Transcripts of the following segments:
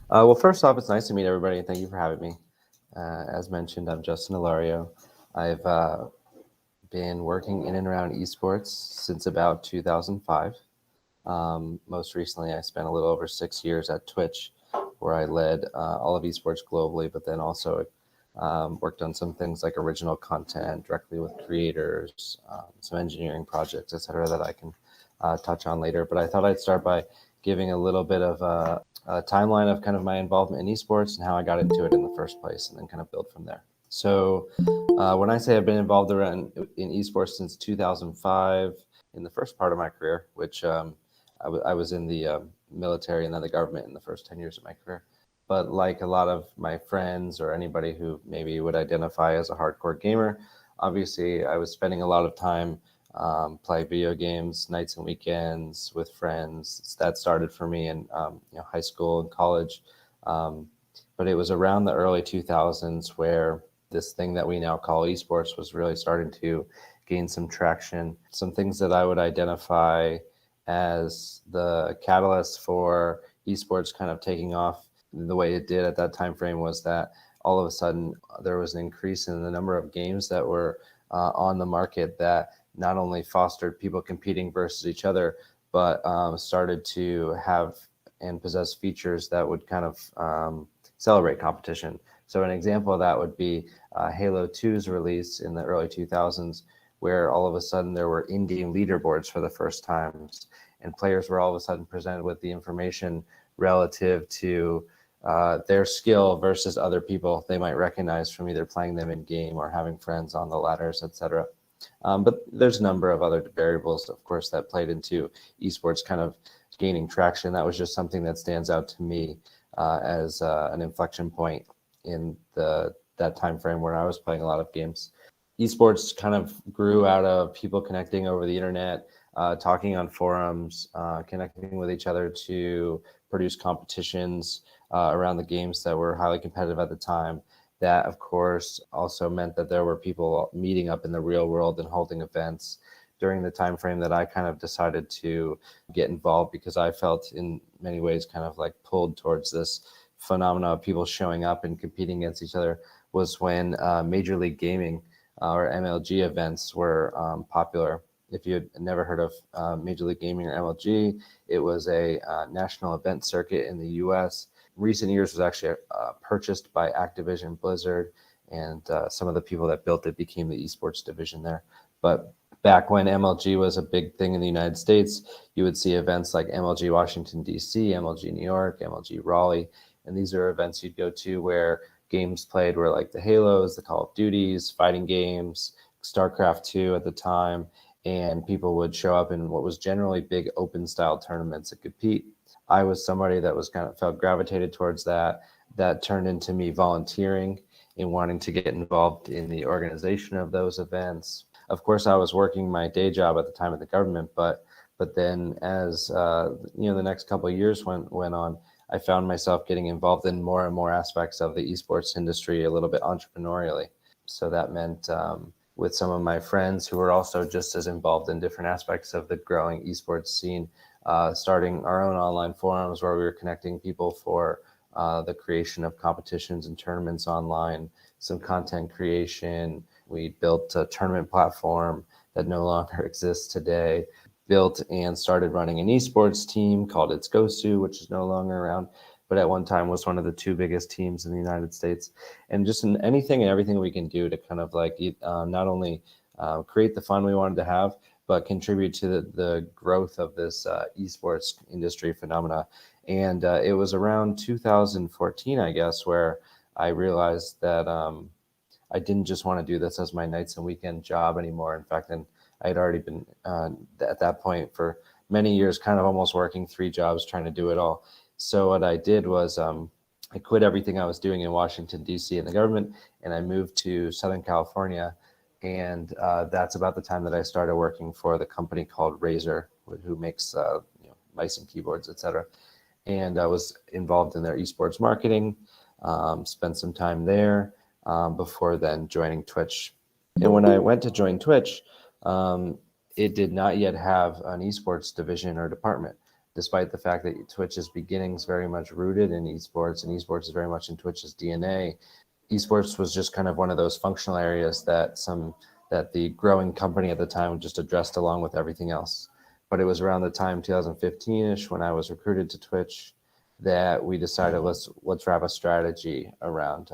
Well, first off, it's nice to meet everybody, and thank you for having me. As mentioned, I'm Justin Dellario. I've been working in and around esports since about 2005. Most recently, I spent a little over 6 years at Twitch, where I led all of esports globally, but then also worked on some things like original content directly with creators, some engineering projects, et cetera, that I can touch on later. But I thought I'd start by giving a little bit of a timeline of kind of my involvement in esports and how I got into it in the first place, and then kind of build from there. So when I say I've been involved around in esports since 2005, in the first part of my career, which I was in the military and then the government in the first 10 years of my career. But like a lot of my friends or anybody who maybe would identify as a hardcore gamer, obviously I was spending a lot of time playing video games nights and weekends with friends. That started for me in high school and college. Um, but it was around the early 2000s where this thing that we now call esports was really starting to gain some traction. Some things that I would identify as the catalyst for esports kind of taking off the way it did at that time frame was that all of a sudden there was an increase in the number of games that were on the market that not only fostered people competing versus each other, but started to have and possess features that would kind of celebrate competition. So an example of that would be Halo 2's release in the early 2000s, where all of a sudden there were in-game leaderboards for the first times, and players were all of a sudden presented with the information relative to their skill versus other people they might recognize from either playing them in game or having friends on the ladders, etc. But there's a number of other variables, of course, that played into esports kind of gaining traction. That was just something that stands out to me as an inflection point in that time frame where I was playing a lot of games. Esports kind of grew out of people connecting over the internet, talking on forums, connecting with each other to produce competitions around the games that were highly competitive at the time. That, of course, also meant that there were people meeting up in the real world and holding events during the time frame that I kind of decided to get involved, because I felt in many ways kind of like pulled towards this phenomena of people showing up and competing against each other, was when Major League Gaming or MLG events were popular. If you had never heard of Major League Gaming or MLG, it was a national event circuit in the US. Recent years was actually purchased by Activision Blizzard, and some of the people that built it became the esports division there. But back when MLG was a big thing in the United States, you would see events like MLG Washington, D.C., MLG New York, MLG Raleigh, and these are events you'd go to where games played were like the Halos, the Call of Duties, fighting games, StarCraft 2 at the time, and people would show up in what was generally big open style tournaments and compete. I was somebody that was kind of felt gravitated towards that. That turned into me volunteering and wanting to get involved in the organization of those events. Of course, I was working my day job at the time at the government, but then as the next couple of years went on, I found myself getting involved in more and more aspects of the esports industry, a little bit entrepreneurially. So that meant with some of my friends who were also just as involved in different aspects of the growing esports scene, starting our own online forums where we were connecting people for the creation of competitions and tournaments online, some content creation. We built a tournament platform that no longer exists today, built and started running an esports team called It's Gosu, which is no longer around, but at one time was one of the two biggest teams in the United States. And just in anything and everything we can do to kind of like not only create the fun we wanted to have, but contribute to the growth of this esports industry phenomena. And it was around 2014, I guess, where I realized that I didn't just want to do this as my nights and weekend job anymore. In fact, and I had already been at that point for many years, kind of almost working three jobs, trying to do it all. So what I did was I quit everything I was doing in Washington, D.C. in the government, and I moved to Southern California. And that's about the time that I started working for the company called Razer, who makes mice and keyboards, etc. And I was involved in their esports marketing, spent some time there before then joining Twitch. And when I went to join Twitch, it did not yet have an esports division or department. despite the fact that Twitch's beginnings very much rooted in esports, and esports is very much in Twitch's DNA. Esports was just kind of one of those functional areas that the growing company at the time just addressed along with everything else. But it was around the time 2015-ish when I was recruited to Twitch that we decided let's wrap a strategy around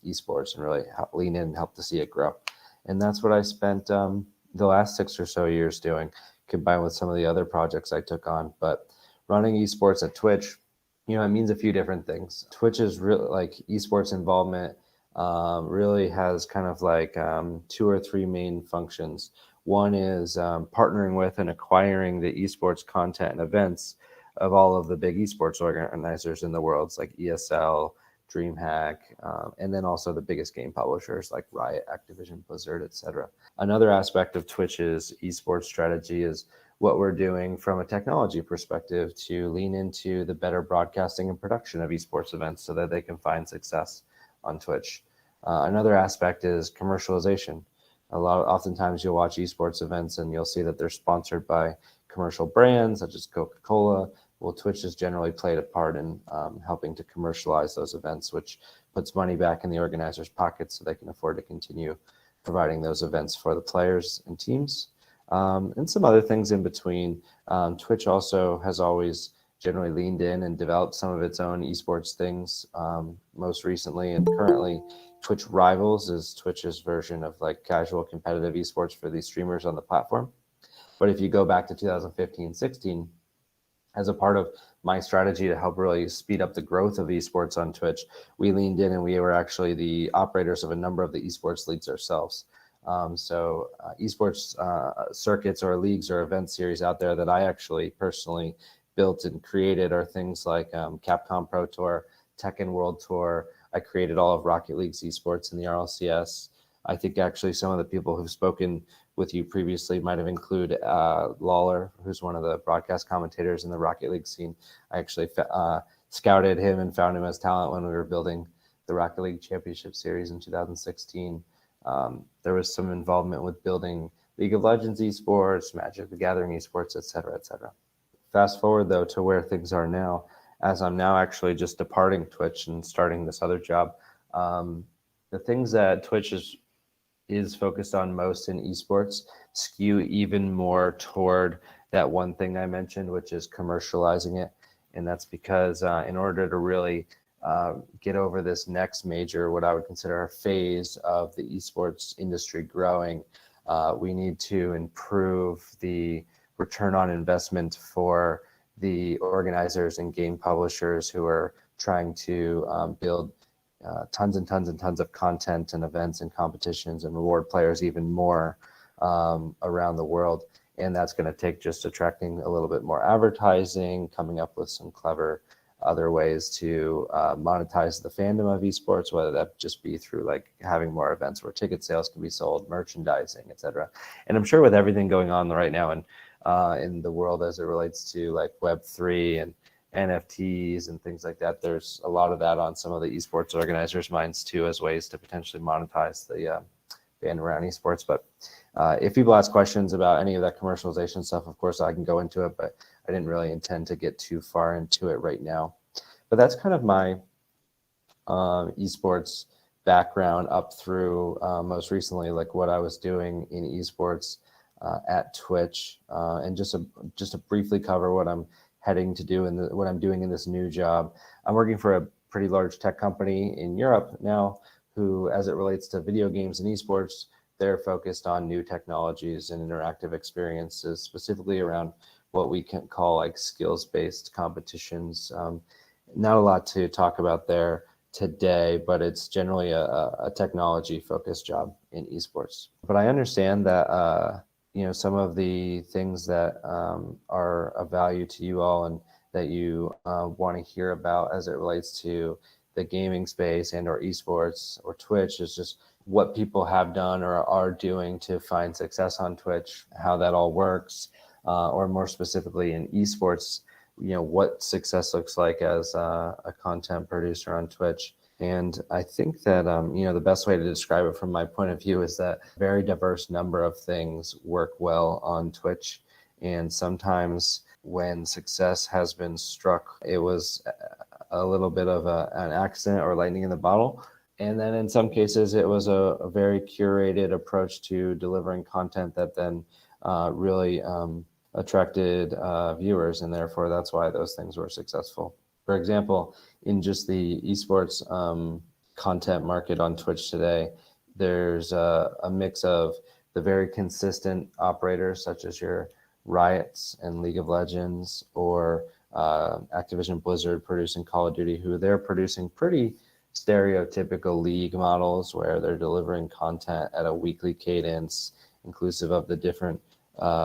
esports and really lean in and help to see it grow. And that's what I spent the last 6 or so years doing, combined with some of the other projects I took on. But running esports at Twitch, it means a few different things. Twitch is really like esports involvement really has kind of like 2 or 3 main functions. One is partnering with and acquiring the esports content and events of all of the big esports organizers in the world, like ESL, DreamHack, and then also the biggest game publishers like Riot, Activision, Blizzard, etc. Another aspect of Twitch's esports strategy is what we're doing from a technology perspective to lean into the better broadcasting and production of esports events so that they can find success on Twitch. Another aspect is commercialization. Oftentimes you'll watch esports events and you'll see that they're sponsored by commercial brands such as Coca-Cola. Well, Twitch has generally played a part in helping to commercialize those events, which puts money back in the organizers' pockets so they can afford to continue providing those events for the players and teams. And some other things in between. Twitch also has always generally leaned in and developed some of its own esports things. Most recently and currently, Twitch Rivals is Twitch's version of like casual competitive esports for these streamers on the platform. But if you go back to 2015-16, as a part of my strategy to help really speed up the growth of esports on Twitch, we leaned in and we were actually the operators of a number of the esports leagues ourselves. Esports circuits or leagues or event series out there that I actually personally built and created are things like Capcom Pro Tour, Tekken World Tour. I created all of Rocket League's esports in the RLCS. I think actually some of the people who've spoken with you previously might have included Lawler, who's one of the broadcast commentators in the Rocket League scene. I actually scouted him and found him as talent when we were building the Rocket League Championship Series in 2016. There was some involvement with building League of Legends esports, Magic the Gathering esports, et cetera, et cetera. Fast forward, though, to where things are now, as I'm now actually just departing Twitch and starting this other job. The things that Twitch is focused on most in esports skew even more toward that one thing I mentioned, which is commercializing it. And that's because in order to really get over this next major, what I would consider a phase of the esports industry growing, we need to improve the return on investment for the organizers and game publishers who are trying to build tons and tons and tons of content and events and competitions and reward players even more around the world. And that's going to take just attracting a little bit more advertising, coming up with some clever other ways to monetize the fandom of esports, whether that just be through like having more events where ticket sales can be sold, merchandising, etc. And I'm sure with everything going on right now in the world as it relates to like Web3 and NFTs and things like that, there's a lot of that on some of the esports organizers' minds too, as ways to potentially monetize the band around esports. But if people ask questions about any of that commercialization stuff, of course I can go into it, but I didn't really intend to get too far into it right now. But that's kind of my esports background up through most recently, like what I was doing in esports at Twitch, and just to briefly cover what I'm heading to do and what I'm doing in this new job. I'm working for a pretty large tech company in Europe now, who, as it relates to video games and esports, they're focused on new technologies and interactive experiences, specifically around what we can call like skills-based competitions. Not a lot to talk about there today, but it's generally a technology-focused job in esports. But I understand that some of the things that are of value to you all and that you want to hear about as it relates to the gaming space and or esports or Twitch is just what people have done or are doing to find success on Twitch, how that all works, or more specifically in esports, what success looks like as a content producer on Twitch. And I think that, the best way to describe it from my point of view is that a very diverse number of things work well on Twitch. And sometimes when success has been struck, it was a little bit of an accident or lightning in the bottle. And then in some cases, it was a very curated approach to delivering content that then really attracted viewers. And therefore, that's why those things were successful. For example, in just the esports content market on Twitch today, there's a mix of the very consistent operators, such as your Riots and League of Legends, or Activision Blizzard producing Call of Duty, who they're producing pretty stereotypical league models where they're delivering content at a weekly cadence, inclusive of the different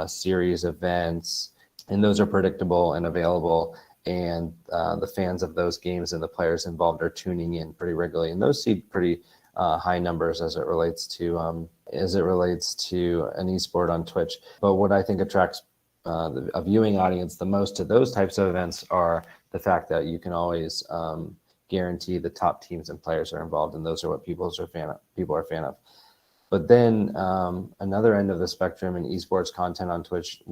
series events. And those are predictable and available. And the fans of those games and the players involved are tuning in pretty regularly. And those see pretty high numbers as it relates to an esport on Twitch. But what I think attracts a viewing audience the most to those types of events are the fact that you can always guarantee the top teams and players are involved, and those are what people are a fan of. But then another end of the spectrum in esports content on Twitch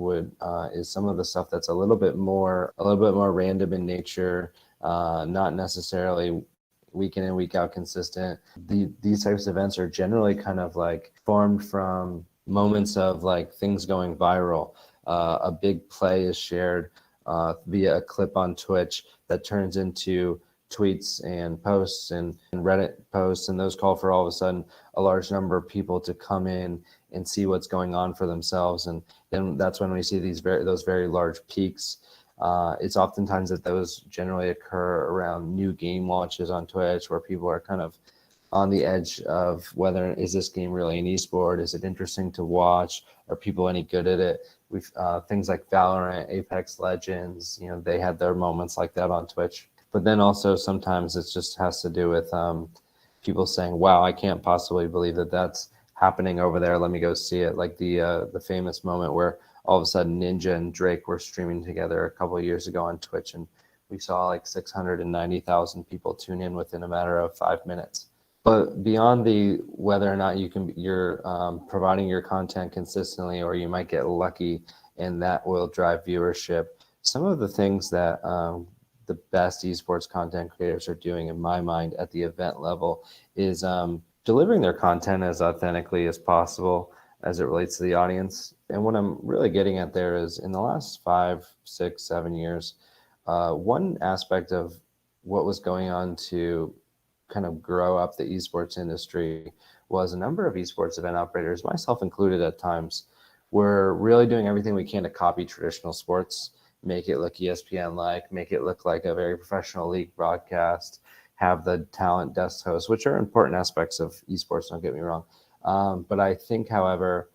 is some of the stuff that's a little bit more random in nature, not necessarily week in and week out consistent. These types of events are generally kind of like formed from moments of like things going viral. A big play is shared via a clip on Twitch that turns into tweets and posts and Reddit posts, and those call for all of a sudden a large number of people to come in and see what's going on for themselves. And then that's when we see those very large peaks. It's oftentimes that those generally occur around new game launches on Twitch, where people are kind of on the edge of whether is this game really an esport? Is it interesting to watch? Are people any good at it? We've things like Valorant, Apex Legends, they had their moments like that on Twitch. But then also sometimes it just has to do with people saying, wow, I can't possibly believe that that's happening over there. Let me go see it. Like the famous moment where all of a sudden Ninja and Drake were streaming together a couple of years ago on Twitch, and we saw like 690,000 people tune in within a matter of 5 minutes. But beyond the whether or not you're providing your content consistently, or you might get lucky and that will drive viewership, some of the things that the best esports content creators are doing, in my mind, at the event level is delivering their content as authentically as possible as it relates to the audience. And what I'm really getting at there is in the last 5, 6, 7 years, one aspect of what was going on to kind of grow up the esports industry was a number of esports event operators, myself included at times, were really doing everything we can to copy traditional sports, make it look ESPN-like, make it look like a very professional league broadcast, have the talent desk hosts, which are important aspects of esports, don't get me wrong. But I think, however,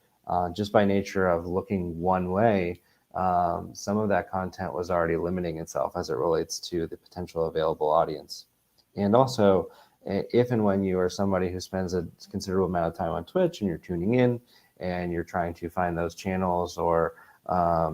just by nature of looking one way, some of that content was already limiting itself as it relates to the potential available audience. And also, if and when you are somebody who spends a considerable amount of time on Twitch and you're tuning in and you're trying to find those channels or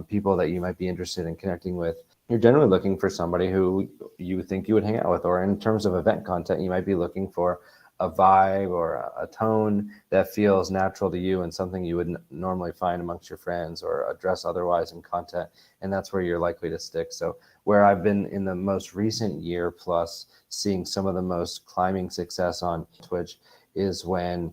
people that you might be interested in connecting with, you're generally looking for somebody who you think you would hang out with. Or in terms of event content, you might be looking for a vibe or a tone that feels natural to you and something you would normally find amongst your friends or address otherwise in content. And that's where you're likely to stick. So where I've been in the most recent year plus seeing some of the most climbing success on Twitch is when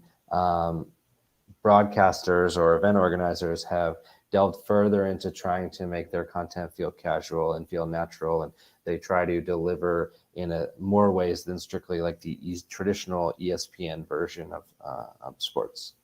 broadcasters or event organizers have delved further into trying to make their content feel casual and feel natural, and they try to deliver in more ways than strictly like the traditional ESPN version of sports.